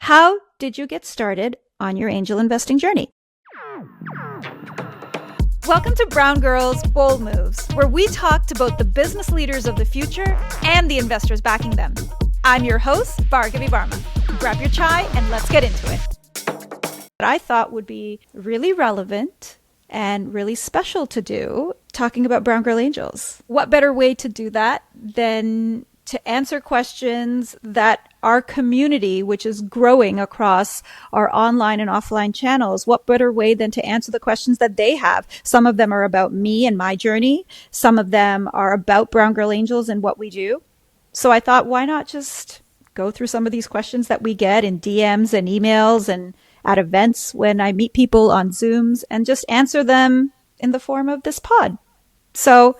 How did you get started on your angel investing journey? Welcome to Brown Girls Bold Moves, where we talk to both the business leaders of the future and the investors backing them. I'm your host, Bhargavi Varma. Grab your chai and let's get into it. What I thought would be really relevant and really special to do, talking about Brown Girl Angels. What better way to do that than to answer questions that our community, which is growing across our online and offline channels, what better way than to answer the questions that they have? Some of them are about me and my journey. Some of them are about Brown Girl Angels and what we do. So I thought, why not just go through some of these questions that we get in DMs and emails and at events when I meet people on Zooms and just answer them in the form of this pod. So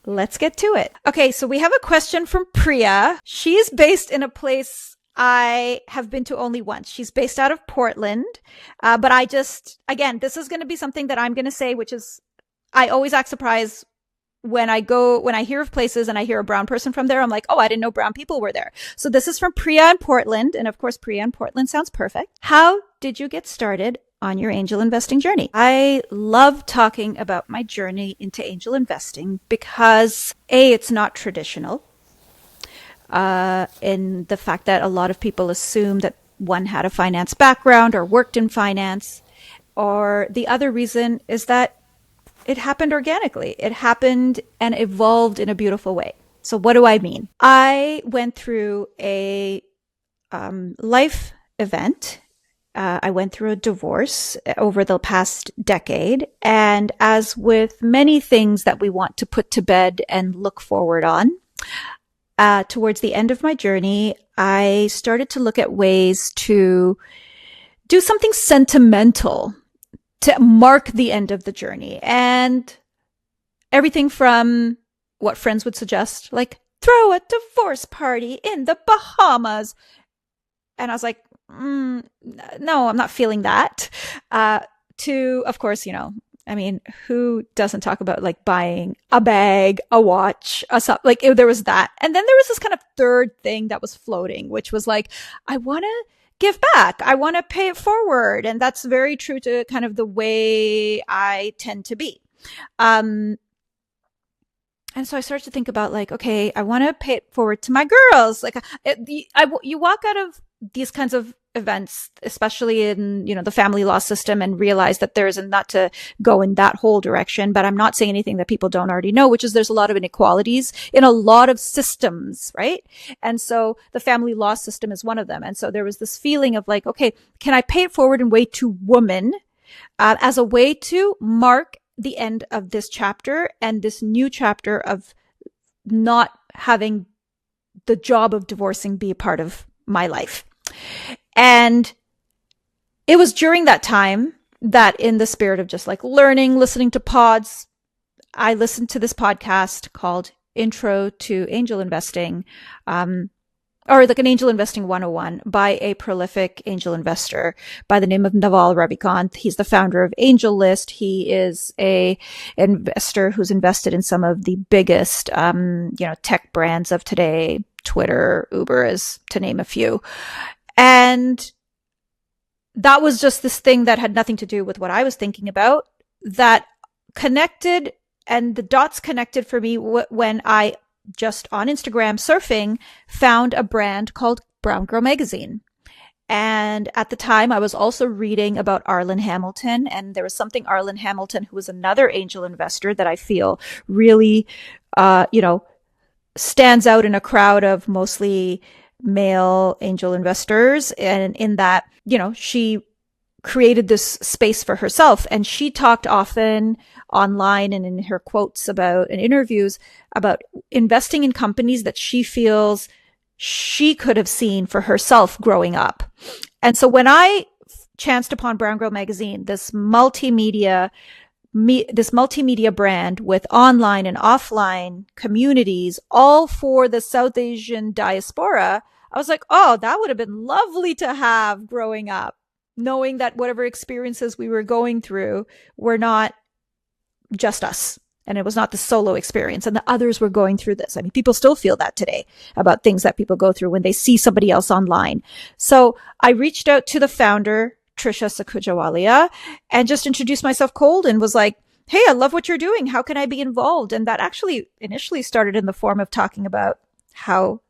let's get to it. Okay, so we have a question from Priya. She's based in a place I have been to only once. She's based out of Portland. But again, this is going to be something that I'm going to say, which is, I always act surprised when I hear of places and I hear a brown person from there. I'm like, oh, I didn't know brown people were there. So this is from Priya in Portland. And of course, Priya in Portland sounds perfect. How did you get started on your angel investing journey? I love talking about my journey into angel investing because it's not traditional. In the fact that a lot of people assume that one had a finance background or worked in finance, or the other reason is that it happened organically. It happened and evolved in a beautiful way. So what do I mean? I went through a life event. I went through a divorce over the past decade. And as with many things that we want to put to bed and look forward on, towards the end of my journey, I started to look at ways to do something sentimental to mark the end of the journey. And everything from what friends would suggest, like throw a divorce party in the Bahamas. And I was like, no, I'm not feeling that. To, of course, who doesn't talk about like buying a bag, a watch, there was that. And then there was this kind of third thing that was floating, which was like, I want to give back. I want to pay it forward. And that's very true to kind of the way I tend to be. And so I started to think about like, okay, I want to pay it forward to my girls. Like you walk out of these kinds of events, especially in, the family law system, and realize that there isn't, not to go in that whole direction, but I'm not saying anything that people don't already know, which is there's a lot of inequalities in a lot of systems, right? And so the family law system is one of them. And so there was this feeling of like, okay, can I pay it forward and way to woman as a way to mark the end of this chapter and this new chapter of not having the job of divorcing be a part of my life. And it was during that time that, in the spirit of just like learning, listening to pods, I listened to this podcast called Intro to Angel Investing, or like an Angel Investing 101 by a prolific angel investor by the name of Naval Ravikant. He's the founder of Angel List. He is a investor who's invested in some of the biggest, tech brands of today, Twitter, Uber, is to name a few. And that was just this thing that had nothing to do with what I was thinking about, that connected, and the dots connected for me when I just on Instagram surfing found a brand called Brown Girl Magazine. And at the time I was also reading about Arlen Hamilton, and there was something Arlen Hamilton, who was another angel investor that I feel really, stands out in a crowd of mostly male angel investors. And in that, she created this space for herself. And she talked often online and in her quotes about in interviews about investing in companies that she feels she could have seen for herself growing up. And so when I chanced upon Brown Girl Magazine, this multimedia brand with online and offline communities, all for the South Asian diaspora, I was like, oh, that would have been lovely to have growing up, knowing that whatever experiences we were going through were not just us. And it was not the solo experience, and the others were going through this. I mean, people still feel that today about things that people go through when they see somebody else online. So I reached out to the founder, Trisha Sakujawalia, and just introduced myself cold and was like, hey, I love what you're doing. How can I be involved? And that actually initially started in the form of talking about how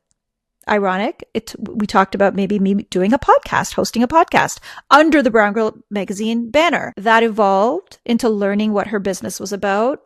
ironic we talked about maybe me doing a podcast, hosting a podcast under the Brown Girl magazine banner. That evolved into learning what her business was about,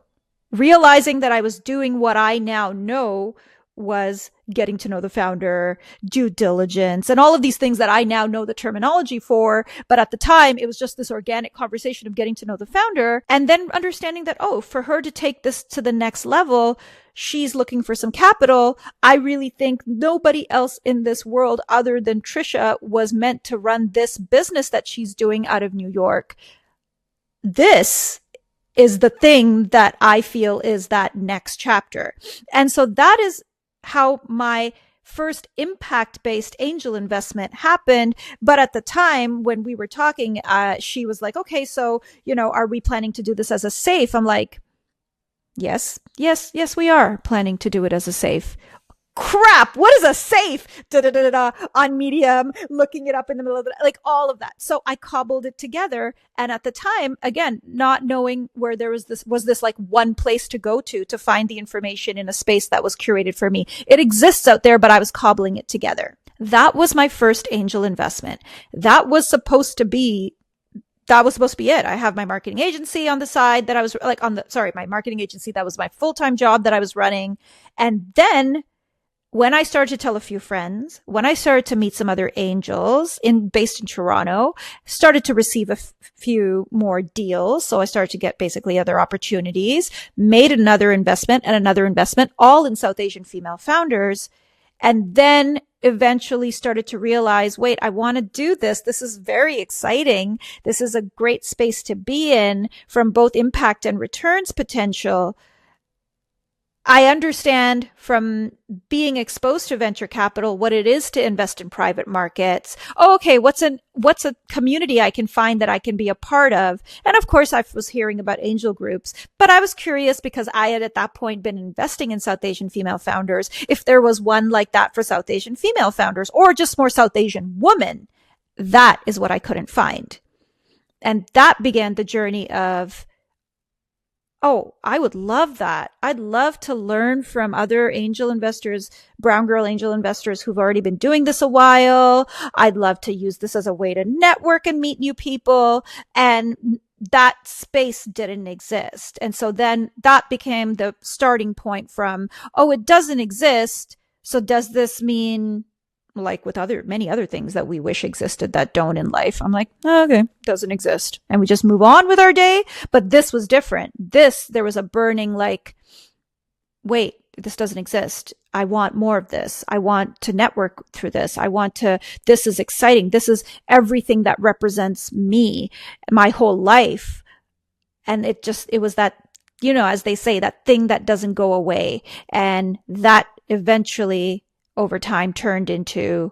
realizing that I was doing what I now know was getting to know the founder, due diligence, and all of these things that I now know the terminology for. But at the time, it was just this organic conversation of getting to know the founder, and then understanding that, oh, for her to take this to the next level, she's looking for some capital. I really think nobody else in this world other than Trisha was meant to run this business that she's doing out of New York. This is the thing that I feel is that next chapter. And so that is how my first impact-based angel investment happened. But at the time when we were talking, she was like, okay, so, are we planning to do this as a safe? I'm like, yes, we are planning to do it as a safe. Crap, what is a safe? On Medium, looking it up in the middle of like all of that. So I cobbled it together. And at the time, again, not knowing where there was this like one place to go to find the information in a space that was curated for me. It exists out there, but I was cobbling it together. That was my first angel investment. That was supposed to be it. I have my marketing agency on the side that I was like my marketing agency. That was my full-time job that I was running. And then when I started to tell a few friends, when I started to meet some other angels based in Toronto, started to receive a few more deals. So I started to get basically other opportunities, made another investment and another investment, all in South Asian female founders. And then eventually started to realize, wait, I want to do this. This is very exciting. This is a great space to be in from both impact and returns potential. I understand from being exposed to venture capital what it is to invest in private markets. Oh, okay, what's a community I can find that I can be a part of? And of course, I was hearing about angel groups, but I was curious because I had at that point been investing in South Asian female founders, if there was one like that for South Asian female founders or just more South Asian women. That is what I couldn't find. And that began the journey of, oh, I would love that. I'd love to learn from other angel investors, brown girl angel investors who've already been doing this a while. I'd love to use this as a way to network and meet new people. And that space didn't exist. And so then that became the starting point from, oh, it doesn't exist. So does this mean, like with many other things that we wish existed that don't in life? I'm like, oh, okay, doesn't exist. And we just move on with our day. But this was different. There was a burning like, wait, this doesn't exist. I want more of this. I want to network through this. This is exciting. This is everything that represents me, my whole life. And it was that, as they say, that thing that doesn't go away. And that eventually over time turned into,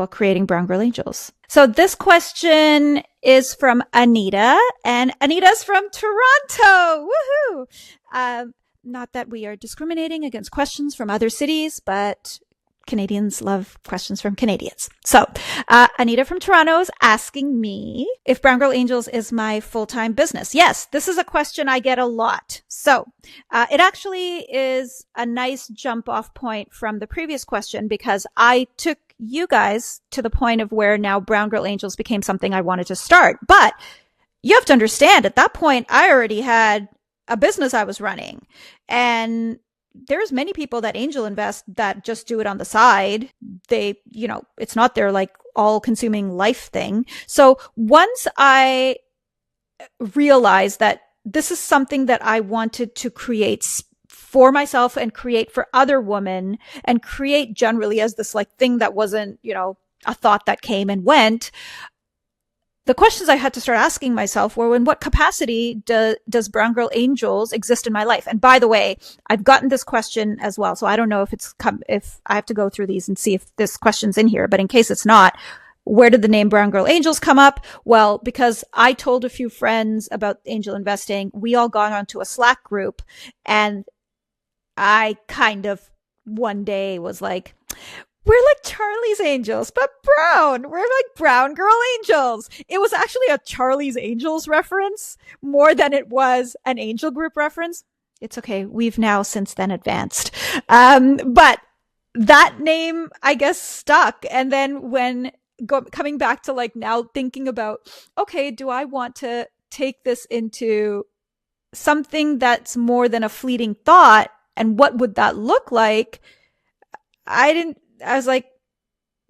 creating Brown Girl Angels. So this question is from Anita, and Anita's from Toronto. Woohoo! Not that we are discriminating against questions from other cities, but Canadians love questions from Canadians. So, Anita from Toronto is asking me if Brown Girl Angels is my full-time business. Yes, this is a question I get a lot. So, it actually is a nice jump off point from the previous question because I took you guys to the point of where now Brown Girl Angels became something I wanted to start. But you have to understand at that point, I already had a business I was running, and there's many people that angel invest that just do it on the side. They, it's not their like all consuming life thing. So once I realized that this is something that I wanted to create for myself and create for other women and create generally as this like thing that wasn't, a thought that came and went, the questions I had to start asking myself were, in what capacity does Brown Girl Angels exist in my life? And by the way, I've gotten this question as well. So I don't know if I have to go through these and see if this question's in here, but in case it's not, where did the name Brown Girl Angels come up? Well, because I told a few friends about angel investing, we all got onto a Slack group, and I kind of one day was like, we're like Charlie's Angels, but brown. We're like Brown Girl Angels. It was actually a Charlie's Angels reference more than it was an angel group reference. It's okay. We've now since then advanced. But that name, I guess, stuck. And then when coming back to like now thinking about, okay, do I want to take this into something that's more than a fleeting thought? And what would that look like? I was like,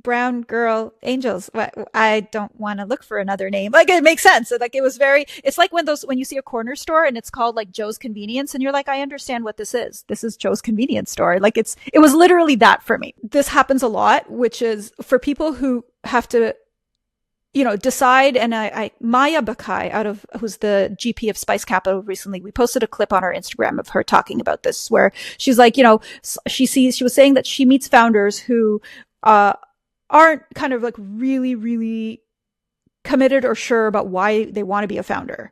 Brown Girl Angels. I don't want to look for another name. Like, it makes sense. Like, it's like when you see a corner store and it's called like Joe's Convenience, and you're like, I understand what this is. This is Joe's Convenience store. Like, it was literally that for me. This happens a lot, which is for people who have to, decide. And Maya Bakai, who's the GP of Spice Capital recently, we posted a clip on our Instagram of her talking about this, where she's like, she was saying that she meets founders who, aren't kind of like really, really committed or sure about why they want to be a founder.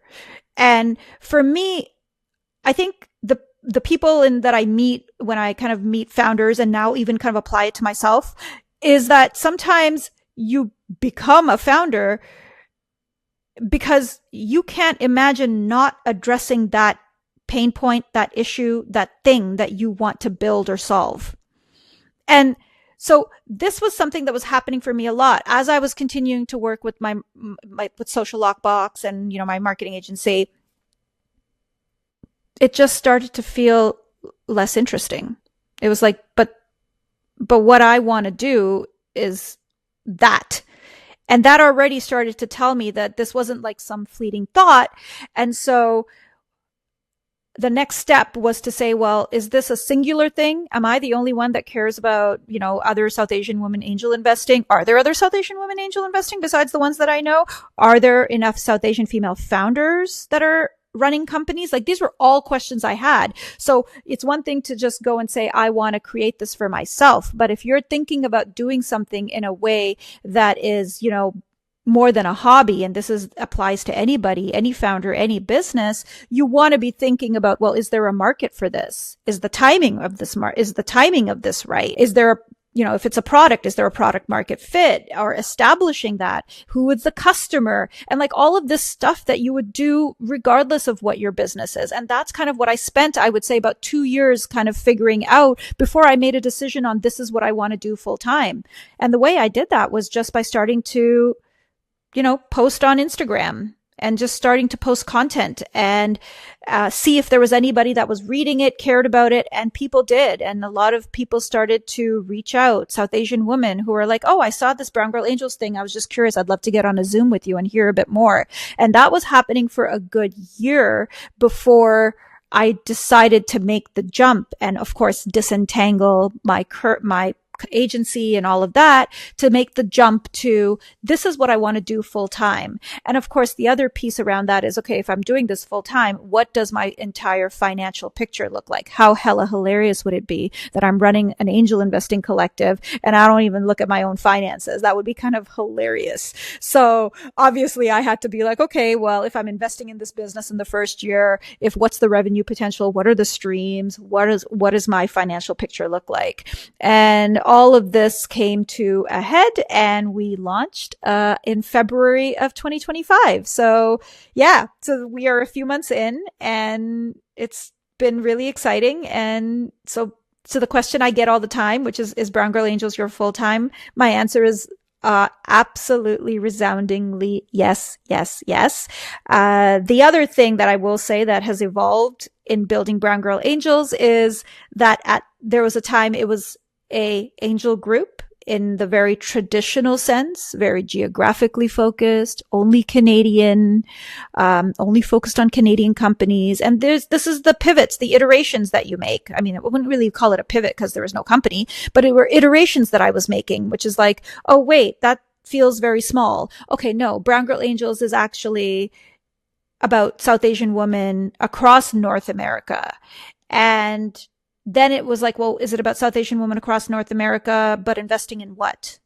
And for me, I think the people that I meet when I kind of meet founders, and now even kind of apply it to myself, is that sometimes you become a founder because you can't imagine not addressing that pain point, that issue, that thing that you want to build or solve. And so this was something that was happening for me a lot as I was continuing to work with with Social Lockbox and, my marketing agency. It just started to feel less interesting. It was like, but what I want to do is that. And that already started to tell me that this wasn't like some fleeting thought. And so the next step was to say, well, is this a singular thing? Am I the only one that cares about, other South Asian women angel investing? Are there other South Asian women angel investing besides the ones that I know? Are there enough South Asian female founders that are running companies? Like, these were all questions I had. So it's one thing to just go and say, I want to create this for myself. But if you're thinking about doing something in a way that is, more than a hobby, and applies to anybody, any founder, any business, you want to be thinking about, well, is there a market for this? Is the timing of this right? Is there if it's a product, is there a product market fit, or establishing that? Who is the customer? And like all of this stuff that you would do regardless of what your business is. And that's kind of what I spent, I would say, about 2 years kind of figuring out before I made a decision on this is what I want to do full time. And the way I did that was just by starting to post on Instagram and just starting to post content and see if there was anybody that was reading it, cared about it, and people did. And a lot of people started to reach out, South Asian women who were like, oh, I saw this Brown Girl Angels thing. I was just curious. I'd love to get on a Zoom with you and hear a bit more. And that was happening for a good year before I decided to make the jump and, of course, disentangle my agency and all of that to make the jump to this is what I want to do full time. And of course, the other piece around that is, okay, if I'm doing this full time, what does my entire financial picture look like? How hella hilarious would it be that I'm running an angel investing collective and I don't even look at my own finances? That would be kind of hilarious. So obviously I had to be like, okay, well, if I'm investing in this business in the first year, what's the revenue potential? What are the streams? What does my financial picture look like? And all of this came to a head and we launched in February of 2025. So yeah, so we are a few months in and it's been really exciting. And so the question I get all the time, which is Brown Girl Angels your full time? My answer is absolutely resoundingly yes, yes, yes. The other thing that I will say that has evolved in building Brown Girl Angels is that there was a time it was a angel group in the very traditional sense, very geographically focused, only Canadian, only focused on Canadian companies. And this is the pivots, the iterations that you make. I mean, I wouldn't really call it a pivot because there was no company, but it were iterations that I was making, which is like, oh, wait, that feels very small. Okay, no, Brown Girl Angels is actually about South Asian women across North America. And then it was like, well, is it about South Asian women across North America, but investing in what?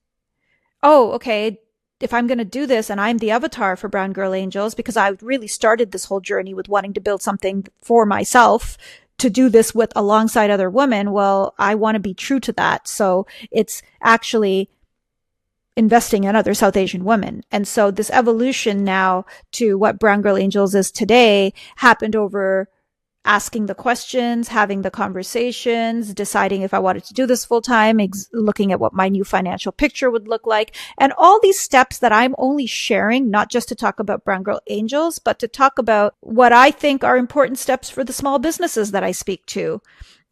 Oh, okay. if I'm going to do this and I'm the avatar for Brown Girl Angels, because I really started this whole journey with wanting to build something for myself to do this with alongside other women, well, I want to be true to that. So it's actually investing in other South Asian women. And so this evolution now to what Brown Girl Angels is today happened over asking the questions, having the conversations, deciding if I wanted to do this full time, looking at what my new financial picture would look like, and all these steps that I'm only sharing, not just to talk about Brown Girl Angels, but to talk about what I think are important steps for the small businesses that I speak to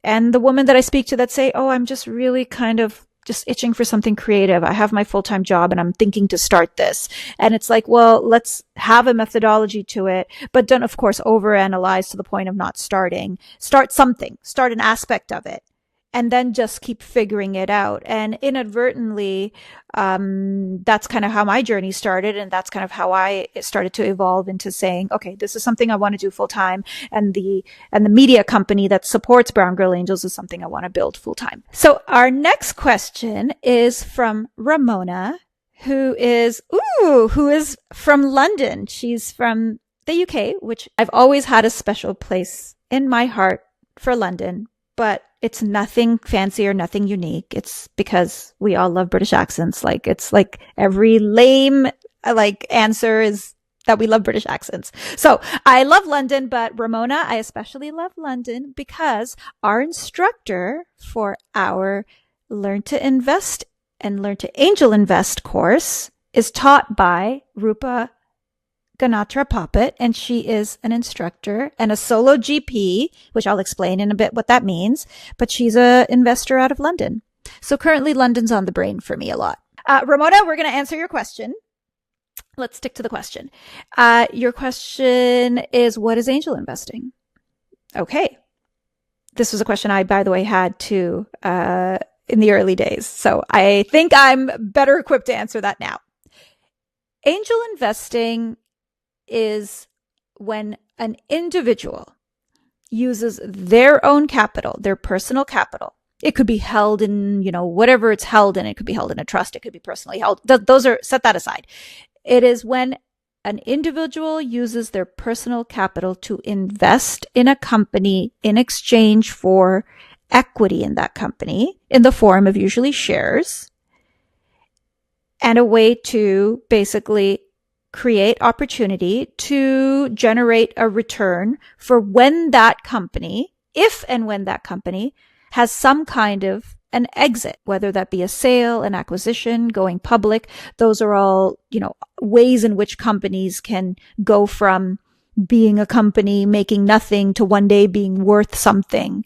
and the women that I speak to that say, oh, I'm just really kind of just itching for something creative. I have my full-time job and I'm thinking to start this. And it's like, well, let's have a methodology to it, but don't, of course, overanalyze to the point of not starting. Start something, start an aspect of it, and then just keep figuring it out. And inadvertently, that's kind of how my journey started. And that's kind of how I started to evolve into saying, okay, this is something I want to do full time. And the media company that supports Brown Girl Angels is something I want to build full time. So our next question is from Ramona, who is from London. She's from the UK, which I've always had a special place in my heart for London, but it's nothing fancy or nothing unique. It's because we all love British accents. Like, it's like every lame, answer is that we love British accents. So I love London, but Ramona, I especially love London because our instructor for our Learn to Invest and Learn to Angel Invest course is taught by Rupa Ganatra Poppet, and she is an instructor and a solo GP, which I'll explain in a bit what that means, but she's an investor out of London. So currently London's on the brain for me a lot. Ramona, we're going to answer your question. Let's stick to the question. Your question is, what is angel investing? Okay. This was a question I, by the way, had too in the early days. So I think I'm better equipped to answer that now. Angel investing is when an individual uses their own capital, their personal capital. It could be held in, whatever it's held in. It could be held in a trust. It could be personally held. Those are, set that aside. It is when an individual uses their personal capital to invest in a company in exchange for equity in that company in the form of usually shares, and a way to basically create opportunity to generate a return for when that company, if and when that company has some kind of an exit, whether that be a sale, an acquisition, going public. Those are all, ways in which companies can go from being a company making nothing to one day being worth something.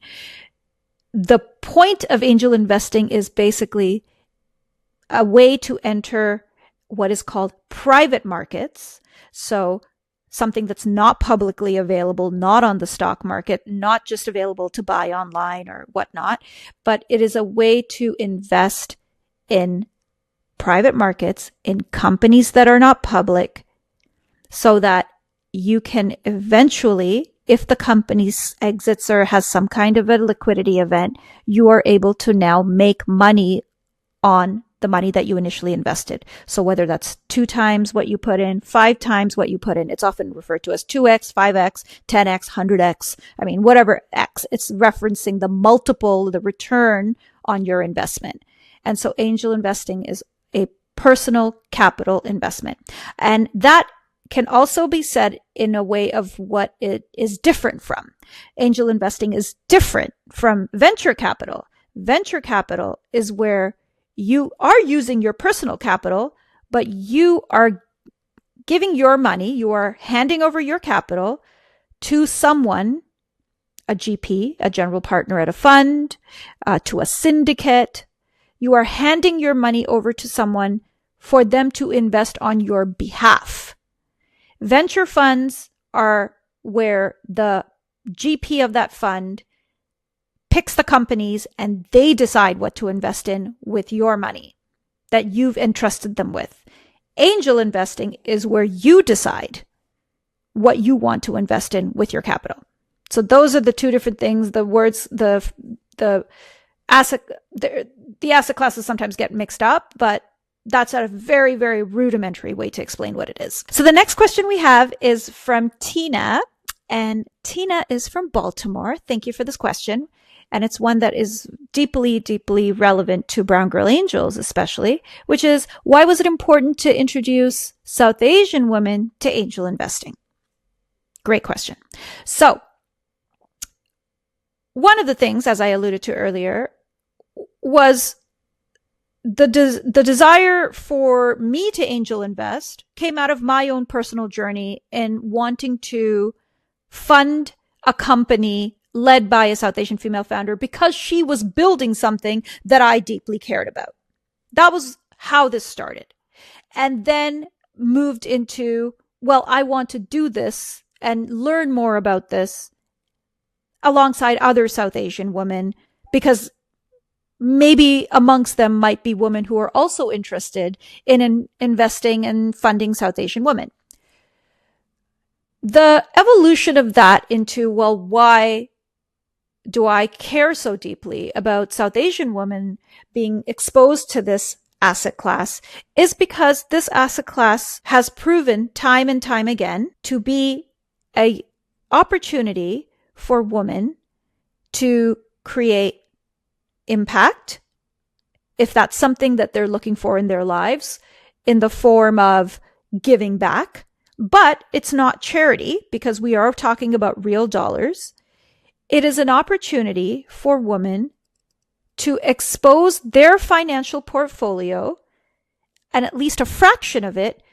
The point of angel investing is basically a way to enter what is called private markets. So something that's not publicly available, not on the stock market, not just available to buy online or whatnot, but it is a way to invest in private markets, in companies that are not public, so that you can eventually, if the company exits or has some kind of a liquidity event, you are able to now make money on the money that you initially invested. So whether that's 2 times what you put in, 5 times what you put in, it's often referred to as 2x, 5x, 10x, 100x. I mean, whatever x, it's referencing the multiple, the return on your investment. And so angel investing is a personal capital investment. And that can also be said in a way of what it is different from. Angel investing is different from venture capital. Venture capital is where you are using your personal capital, but you are giving your money, you are handing over your capital to someone, a GP, a general partner at a fund, to a syndicate. You are handing your money over to someone for them to invest on your behalf. Venture funds are where the GP of that fund picks the companies and they decide what to invest in with your money that you've entrusted them with. Angel investing is where you decide what you want to invest in with your capital. So those are the two different things. The words, the asset classes sometimes get mixed up, but that's a very, very rudimentary way to explain what it is. So the next question we have is from Tina, and Tina is from Baltimore. Thank you for this question. And it's one that is deeply, deeply relevant to Brown Girl Angels, especially, which is, why was it important to introduce South Asian women to angel investing? Great question. So one of the things, as I alluded to earlier, was the desire for me to angel invest came out of my own personal journey in wanting to fund a company led by a South Asian female founder because she was building something that I deeply cared about. That was how this started. And then moved into, well, I want to do this and learn more about this alongside other South Asian women, because maybe amongst them might be women who are also interested in investing and funding South Asian women. The evolution of that into, well, why do I care so deeply about South Asian women being exposed to this asset class is because this asset class has proven time and time again to be an opportunity for women to create impact, if that's something that they're looking for in their lives, in the form of giving back. But it's not charity, because we are talking about real dollars. It is an opportunity for women to expose their financial portfolio, and at least a fraction of it,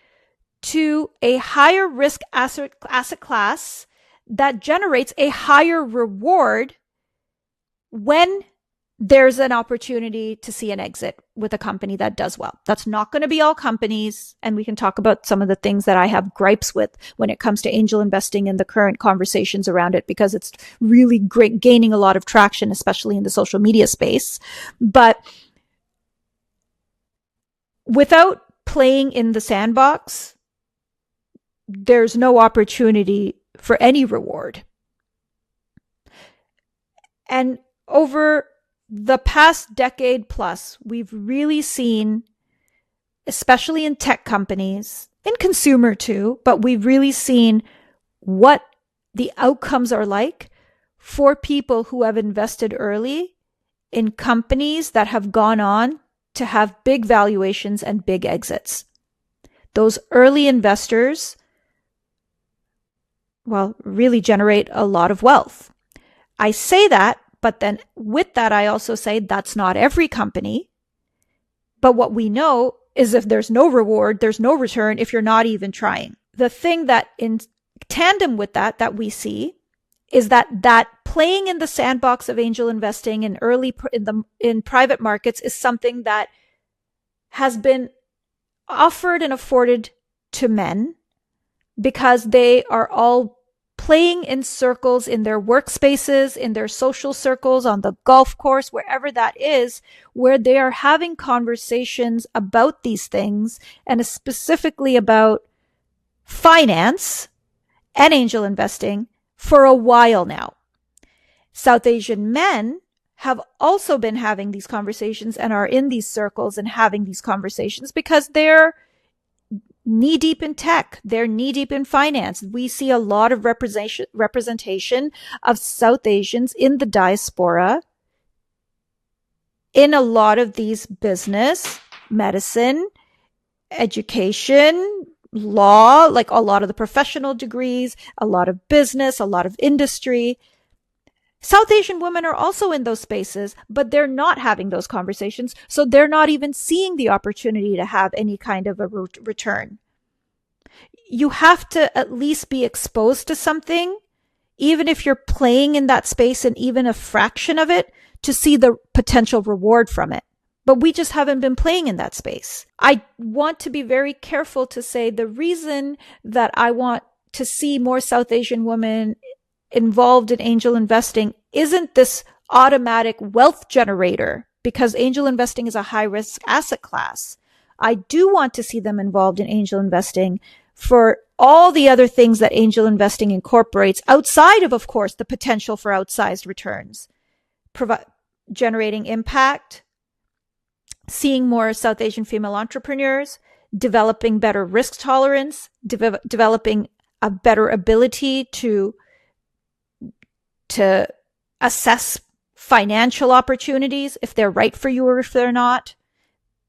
to a higher risk asset class that generates a higher reward when there's an opportunity to see an exit with a company that does well. That's not going to be all companies. And we can talk about some of the things that I have gripes with when it comes to angel investing and the current conversations around it, because it's really great, gaining a lot of traction, especially in the social media space. But without playing in the sandbox, there's no opportunity for any reward. And over the past decade plus, we've really seen, especially in tech companies, in consumer too, but we've really seen what the outcomes are like for people who have invested early in companies that have gone on to have big valuations and big exits. Those early investors, well, really generate a lot of wealth. I say that, but then with that, I also say that's not every company. But what we know is if there's no reward, there's no return if you're not even trying. The thing that in tandem with that we see is that playing in the sandbox of angel investing in in private markets is something that has been offered and afforded to men because they are all playing in circles in their workspaces, in their social circles, on the golf course, wherever that is, where they are having conversations about these things, and specifically about finance and angel investing for a while now. South Asian men have also been having these conversations and are in these circles and having these conversations because they're knee-deep in tech. They're knee-deep in finance. We see a lot of representation of South Asians in the diaspora in a lot of these business, medicine, education, law, like a lot of the professional degrees, a lot of business, a lot of industry. South Asian women are also in those spaces, but they're not having those conversations. So they're not even seeing the opportunity to have any kind of a return. You have to at least be exposed to something, even if you're playing in that space and even a fraction of it, to see the potential reward from it. But we just haven't been playing in that space. I want to be very careful to say the reason that I want to see more South Asian women involved in angel investing isn't this automatic wealth generator, because angel investing is a high risk asset class. I do want to see them involved in angel investing for all the other things that angel investing incorporates outside of course, the potential for outsized returns, generating impact, seeing more South Asian female entrepreneurs, developing better risk tolerance, developing a better ability to assess financial opportunities, if they're right for you or if they're not,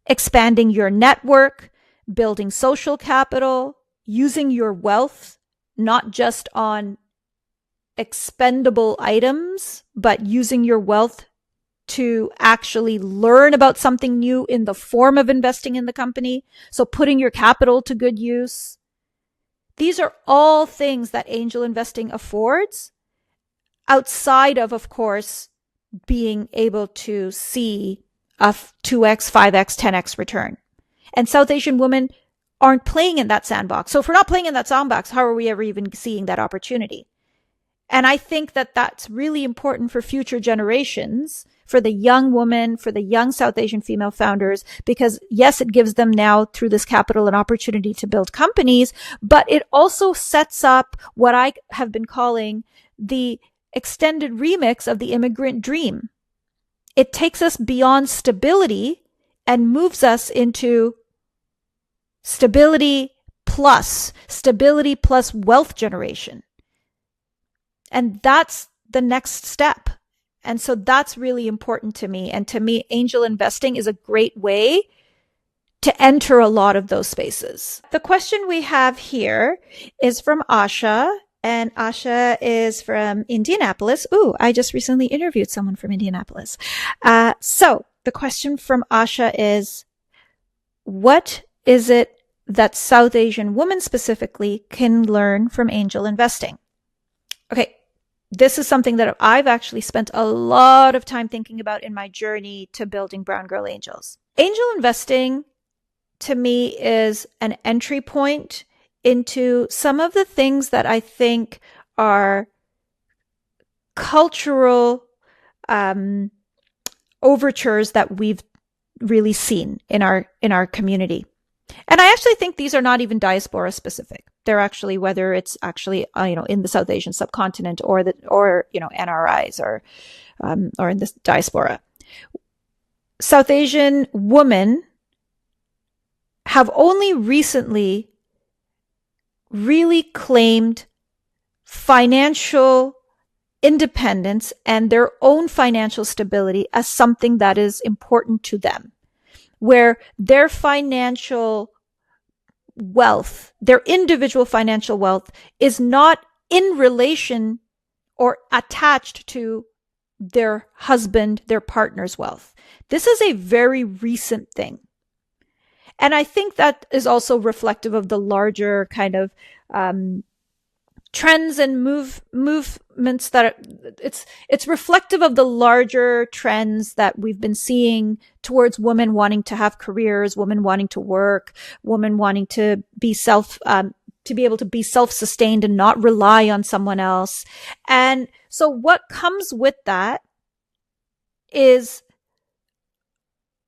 expanding your network, building social capital, using your wealth, not just on expendable items, but using your wealth to actually learn about something new in the form of investing in the company. So putting your capital to good use. These are all things that angel investing affords, outside of course, being able to see a 2x, 5x, 10x return. And South Asian women aren't playing in that sandbox. So if we're not playing in that sandbox, how are we ever even seeing that opportunity? And I think that that's really important for future generations, for the young woman, for the young South Asian female founders, because yes, it gives them now through this capital an opportunity to build companies, but it also sets up what I have been calling the extended remix of the immigrant dream. It takes us beyond stability and moves us into stability plus wealth generation. And that's the next step. And so that's really important to me. And to me, angel investing is a great way to enter a lot of those spaces. The question we have here is from Asha. And Asha is from Indianapolis. Ooh, I just recently interviewed someone from Indianapolis. So the question from Asha is, what is it that South Asian women specifically can learn from angel investing? Okay, this is something that I've actually spent a lot of time thinking about in my journey to building Brown Girl Angels. Angel investing, to me, is an entry point into some of the things that I think are cultural overtures that we've really seen in our community. And I actually think these are not even diaspora specific. They're actually, whether it's actually in the South Asian subcontinent or NRIs or in this diaspora. South Asian women have only recently really claimed financial independence and their own financial stability as something that is important to them, where their financial wealth, their individual financial wealth, is not in relation or attached to their husband, their partner's wealth. This is a very recent thing. And I think that is also reflective of the larger kind of trends and movements that it's reflective of the larger trends that we've been seeing towards women wanting to have careers, women wanting to work, women wanting to be able to be self-sustained and not rely on someone else. And so what comes with that is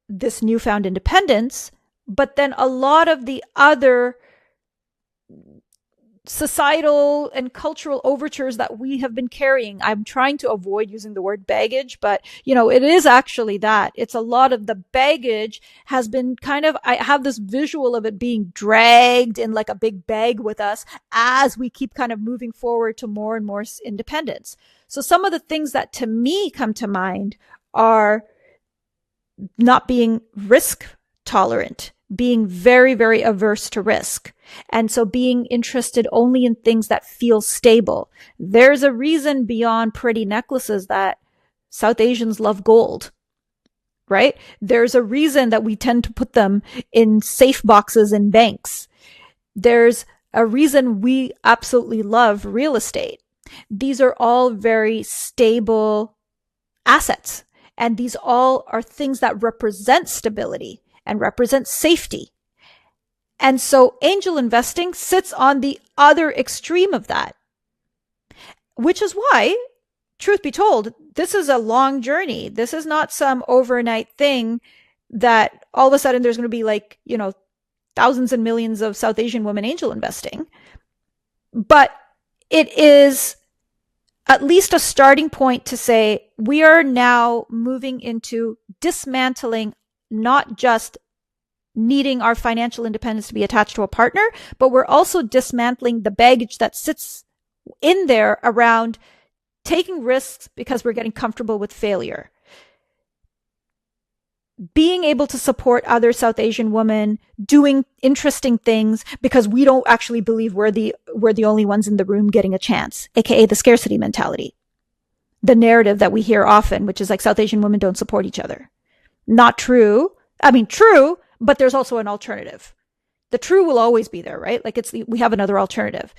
this newfound independence, but then a lot of the other societal and cultural overtures that we have been carrying. I'm trying to avoid using the word baggage, but it is actually that. It's a lot of the baggage has been I have this visual of it being dragged in like a big bag with us as we keep kind of moving forward to more and more independence. So some of the things that to me come to mind are not being risk tolerant, being very, very averse to risk. And so being interested only in things that feel stable. There's a reason beyond pretty necklaces that South Asians love gold, right? There's a reason that we tend to put them in safe boxes in banks. There's a reason we absolutely love real estate. These are all very stable assets. And these all are things that represent stability and represent safety. And so angel investing sits on the other extreme of that, which is why, truth be told, this is a long journey. This is not some overnight thing that all of a sudden there's going to be thousands and millions of South Asian women angel investing. But it is at least a starting point to say we are now moving into dismantling not just needing our financial independence to be attached to a partner, but we're also dismantling the baggage that sits in there around taking risks because we're getting comfortable with failure. Being able to support other South Asian women doing interesting things because we don't actually believe we're the only ones in the room getting a chance, aka the scarcity mentality. The narrative that we hear often, which is like South Asian women don't support each other. Not true. I mean, true, but there's also an alternative. The true will always be there, right? Like we have another alternative.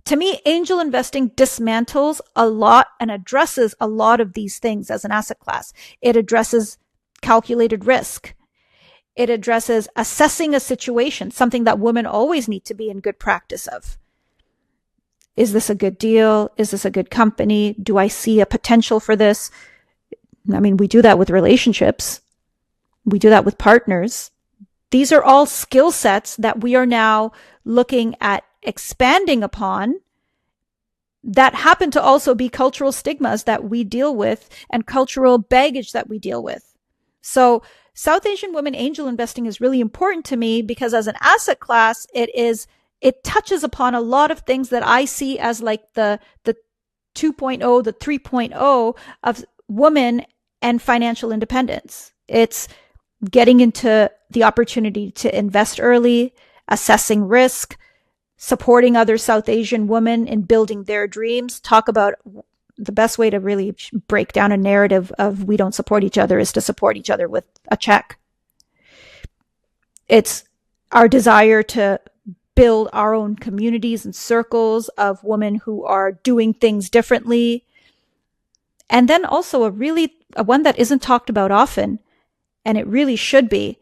To me, angel investing dismantles a lot and addresses a lot of these things as an asset class. It addresses calculated risk. It addresses assessing a situation, something that women always need to be in good practice of. Is this a good deal? Is this a good company? Do I see a potential for this? I mean, we do that with relationships. We do that with partners. These are all skill sets that we are now looking at expanding upon that happen to also be cultural stigmas that we deal with and cultural baggage that we deal with. So South Asian women angel investing is really important to me because as an asset class, it touches upon a lot of things that I see as like the 2.0, the 3.0 of women and financial independence. It's getting into the opportunity to invest early, assessing risk, supporting other South Asian women in building their dreams. Talk about the best way to really break down a narrative of we don't support each other is to support each other with a check. It's our desire to build our own communities and circles of women who are doing things differently. And then also a one that isn't talked about often, and it really should be,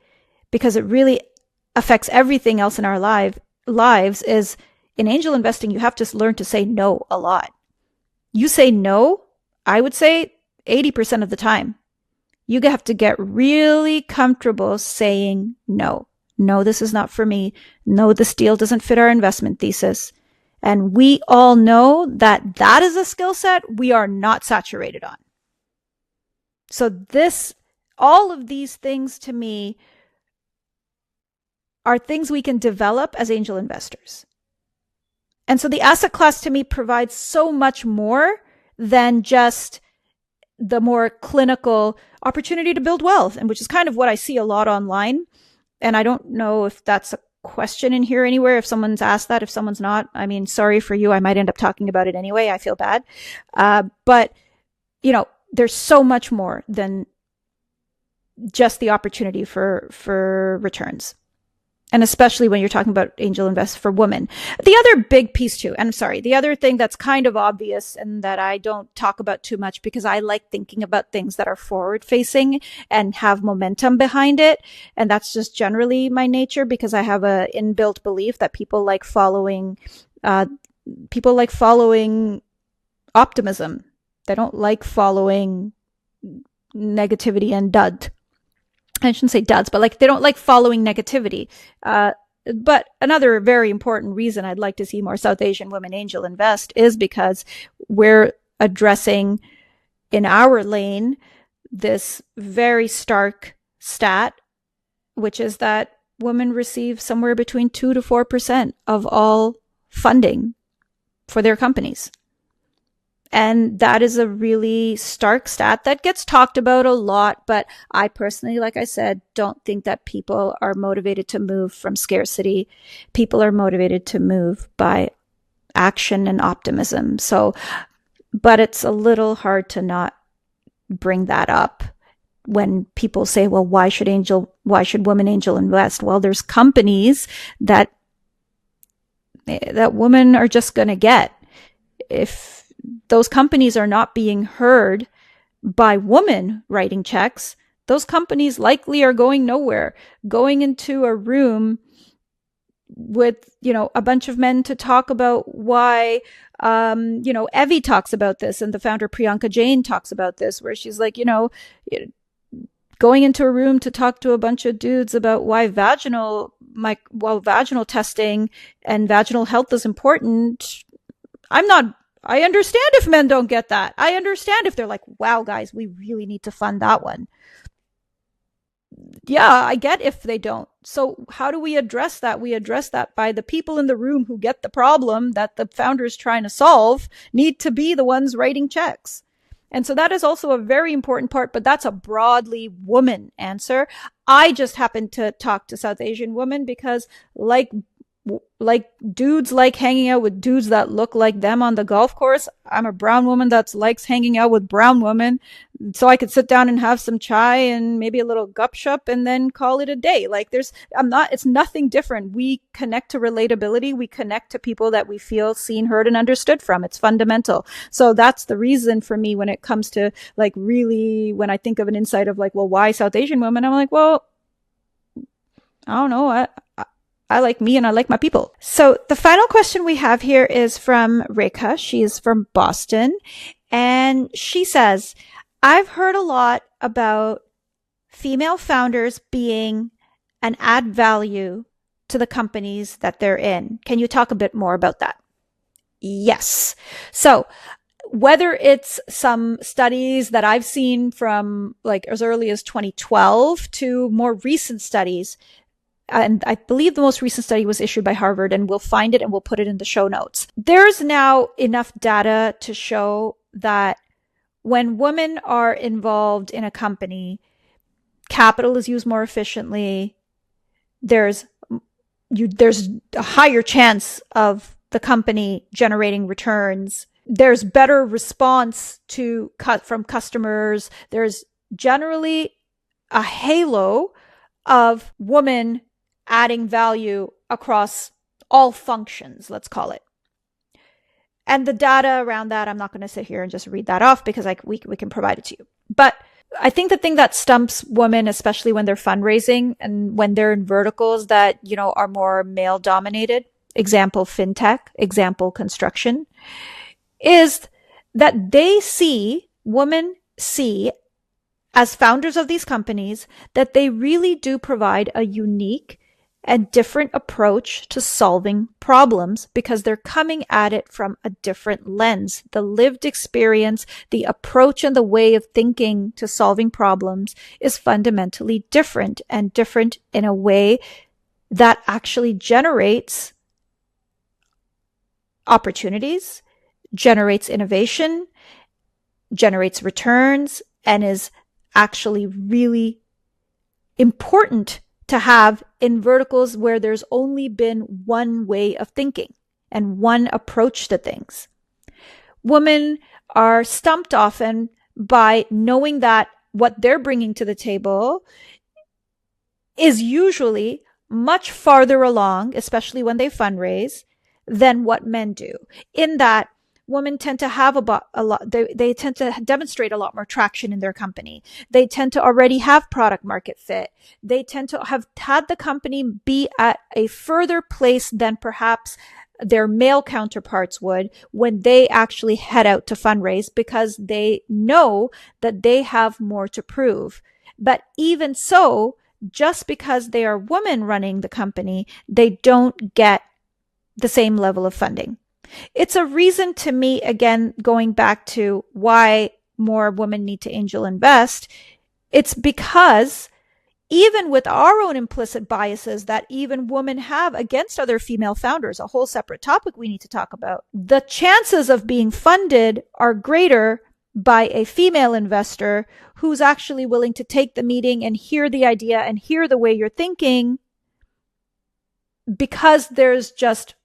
because it really affects everything else in our lives, is in angel investing, you have to learn to say no a lot. You say no, I would say 80% of the time. You have to get really comfortable saying no. No, this is not for me. No, this deal doesn't fit our investment thesis. And we all know that that is a skill set we are not saturated on. So all of these things to me are things we can develop as angel investors. And so the asset class to me provides so much more than just the more clinical opportunity to build wealth, and which is kind of what I see a lot online. And I don't know if that's a question in here anywhere. If someone's asked that, if someone's not, I mean, sorry for you. I might end up talking about it anyway. I feel bad. But, there's so much more than just the opportunity for returns. And especially when you're talking about angel invest for women. The other big piece too, and I'm sorry, the other thing that's kind of obvious and that I don't talk about too much because I like thinking about things that are forward facing and have momentum behind it. And that's just generally my nature because I have a inbuilt belief that people like following optimism. They don't like following negativity and dud. I shouldn't say duds, but they don't like following negativity. But another very important reason I'd like to see more South Asian women angel invest is because we're addressing in our lane this very stark stat, which is that women receive somewhere between 2 to 4% of all funding for their companies. And that is a really stark stat that gets talked about a lot. But I personally, like I said, don't think that people are motivated to move from scarcity. People are motivated to move by action and optimism. So, but it's a little hard to not bring that up when people say, well, why should women angel invest? Well, there's companies that women are just going to get. If those companies are not being heard by women writing checks, those companies likely are going nowhere, going into a room with, a bunch of men to talk about why, Evie talks about this and the founder Priyanka Jain talks about this, where she's like, going into a room to talk to a bunch of dudes about why vaginal testing and vaginal health is important. I understand if men don't get that. I understand if they're like, wow, guys, we really need to fund that one. Yeah, I get if they don't. So how do we address that? We address that by the people in the room who get the problem that the founder is trying to solve need to be the ones writing checks. And so that is also a very important part, but that's a broadly woman answer. I just happen to talk to South Asian women because like dudes like hanging out with dudes that look like them on the golf course. I'm a brown woman that likes hanging out with brown women. So I could sit down and have some chai and maybe a little gupshup and then call it a day. Like it's nothing different. We connect to relatability. We connect to people that we feel seen, heard, and understood from. It's fundamental. So that's the reason for me when it comes to like really, when I think of an insight of like, well, why South Asian women? I'm like, well, I don't know. I like me and I like my people. So the final question we have here is from Rekha. She is from Boston. And she says, I've heard a lot about female founders being an add value to the companies that they're in. Can you talk a bit more about that? Yes. So whether it's some studies that I've seen from like as early as 2012 to more recent studies, and I believe the most recent study was issued by Harvard, and we'll find it and we'll put it in the show notes. There's now enough data to show that when women are involved in a company, capital is used more efficiently. There's a higher chance of the company generating returns. There's better response from customers. There's generally a halo of women adding value across all functions, let's call it. And the data around that, I'm not going to sit here and just read that off because we can provide it to you. But I think the thing that stumps women, especially when they're fundraising and when they're in verticals that, are more male dominated, example, fintech, example, construction, is that women see as founders of these companies that they really do provide a unique and different approach to solving problems because they're coming at it from a different lens. The lived experience, the approach and the way of thinking to solving problems is fundamentally different, and different in a way that actually generates opportunities, generates innovation, generates returns, and is actually really important to have in verticals where there's only been one way of thinking and one approach to things. Women are stumped often by knowing that what they're bringing to the table is usually much farther along, especially when they fundraise, than what men do. In that, women tend to have a lot, they tend to demonstrate a lot more traction in their company. They tend to already have product market fit. They tend to have had the company be at a further place than perhaps their male counterparts would when they actually head out to fundraise, because they know that they have more to prove. But even so, just because they are women running the company, they don't get the same level of funding. It's a reason to me, again, going back to why more women need to angel invest. It's because even with our own implicit biases that even women have against other female founders, a whole separate topic we need to talk about, the chances of being funded are greater by a female investor who's actually willing to take the meeting and hear the idea and hear the way you're thinking, because there's just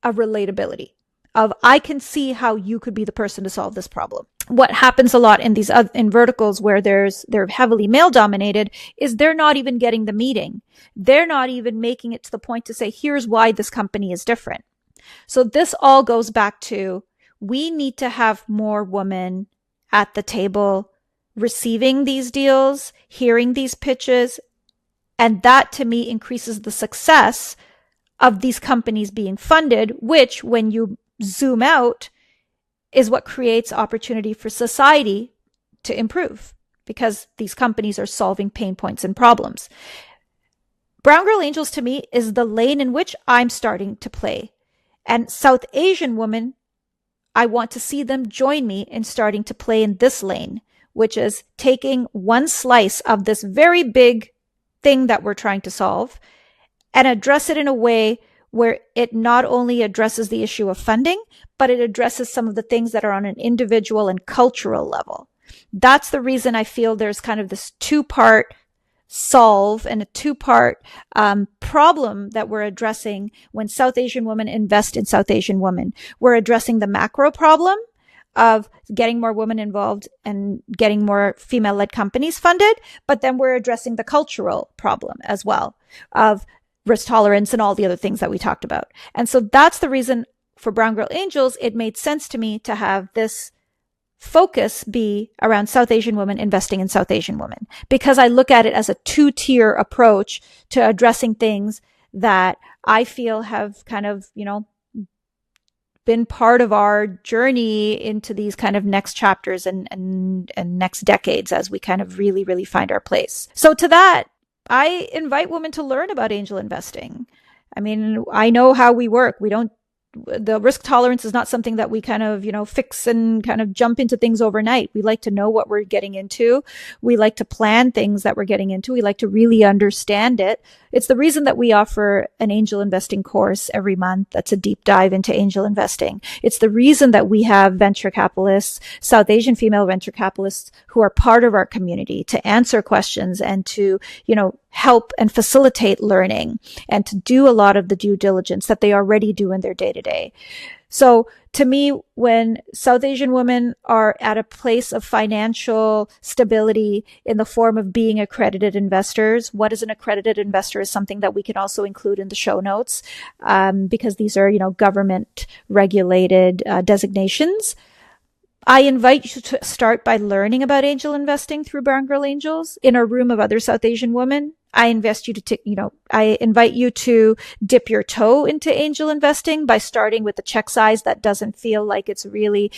a relatability of, I can see how you could be the person to solve this problem. What happens a lot in these in verticals where they're heavily male dominated is they're not even getting the meeting. They're not even making it to the point to say, here's why this company is different. So this all goes back to, we need to have more women at the table receiving these deals, hearing these pitches. And that to me increases the success of these companies being funded, which when you zoom out is what creates opportunity for society to improve, because these companies are solving pain points and problems. Brown Girl Angels to me is the lane in which I'm starting to play. And South Asian women, I want to see them join me in starting to play in this lane, which is taking one slice of this very big thing that we're trying to solve and address it in a way where it not only addresses the issue of funding, but it addresses some of the things that are on an individual and cultural level. That's the reason I feel there's kind of this two-part solve and a two-part problem that we're addressing when South Asian women invest in South Asian women. We're addressing the macro problem of getting more women involved and getting more female-led companies funded, but then we're addressing the cultural problem as well of risk tolerance and all the other things that we talked about. And so that's the reason for Brown Girl Angels, it made sense to me to have this focus be around South Asian women investing in South Asian women, because I look at it as a two-tier approach to addressing things that I feel have kind of, been part of our journey into these kind of next chapters and next decades as we kind of really, really find our place. So to that, I invite women to learn about angel investing. I mean, I know how we work. The risk tolerance is not something that we kind of, fix and kind of jump into things overnight. We like to know what we're getting into. We like to plan things that we're getting into. We like to really understand it. It's the reason that we offer an angel investing course every month. That's a deep dive into angel investing. It's the reason that we have venture capitalists, South Asian female venture capitalists who are part of our community to answer questions and to, help and facilitate learning and to do a lot of the due diligence that they already do in their day-to-day. So to me, when South Asian women are at a place of financial stability in the form of being accredited investors, what is an accredited investor is something that we can also include in the show notes, because these are, government regulated designations. I invite you to start by learning about angel investing through Brown Girl Angels in a room of other South Asian women. I invite you to dip your toe into angel investing by starting with a check size that doesn't feel like it's really,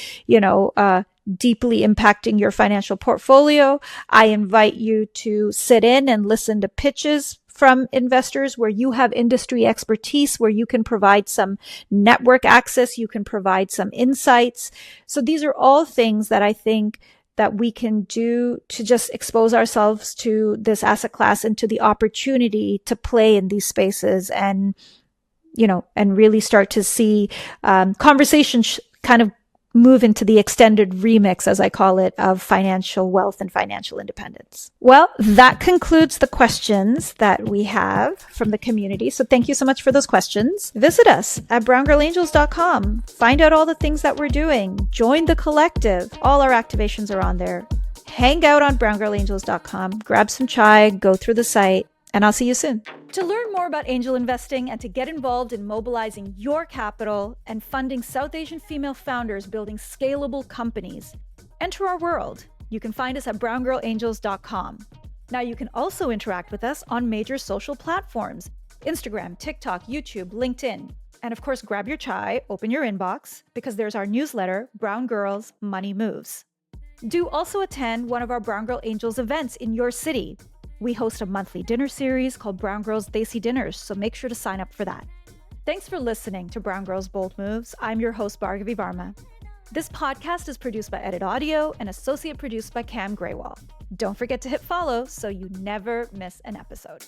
deeply impacting your financial portfolio. I invite you to sit in and listen to pitches from investors where you have industry expertise, where you can provide some network access, you can provide some insights. So these are all things that I think that we can do to just expose ourselves to this asset class and to the opportunity to play in these spaces and, and really start to see conversations kind of move into the extended remix, as I call it, of financial wealth and financial independence. Well, that concludes the questions that we have from the community. So thank you so much for those questions. Visit us at browngirlangels.com. Find out all the things that we're doing. Join the collective. All our activations are on there. Hang out on browngirlangels.com. Grab some chai, go through the site, and I'll see you soon. To learn more about angel investing and to get involved in mobilizing your capital and funding South Asian female founders building scalable companies, enter our world. You can find us at browngirlangels.com. Now you can also interact with us on major social platforms: Instagram, TikTok, YouTube, LinkedIn. And of course, grab your chai, open your inbox, because there's our newsletter, Brown Girls Money Moves. Do also attend one of our Brown Girl Angels events in your city. We host a monthly dinner series called Brown Girls Desi Dinners, so make sure to sign up for that. Thanks for listening to Brown Girls Bold Moves. I'm your host, Bhargavi Varma. This podcast is produced by Edit Audio and associate produced by Cam Graywall. Don't forget to hit follow so you never miss an episode.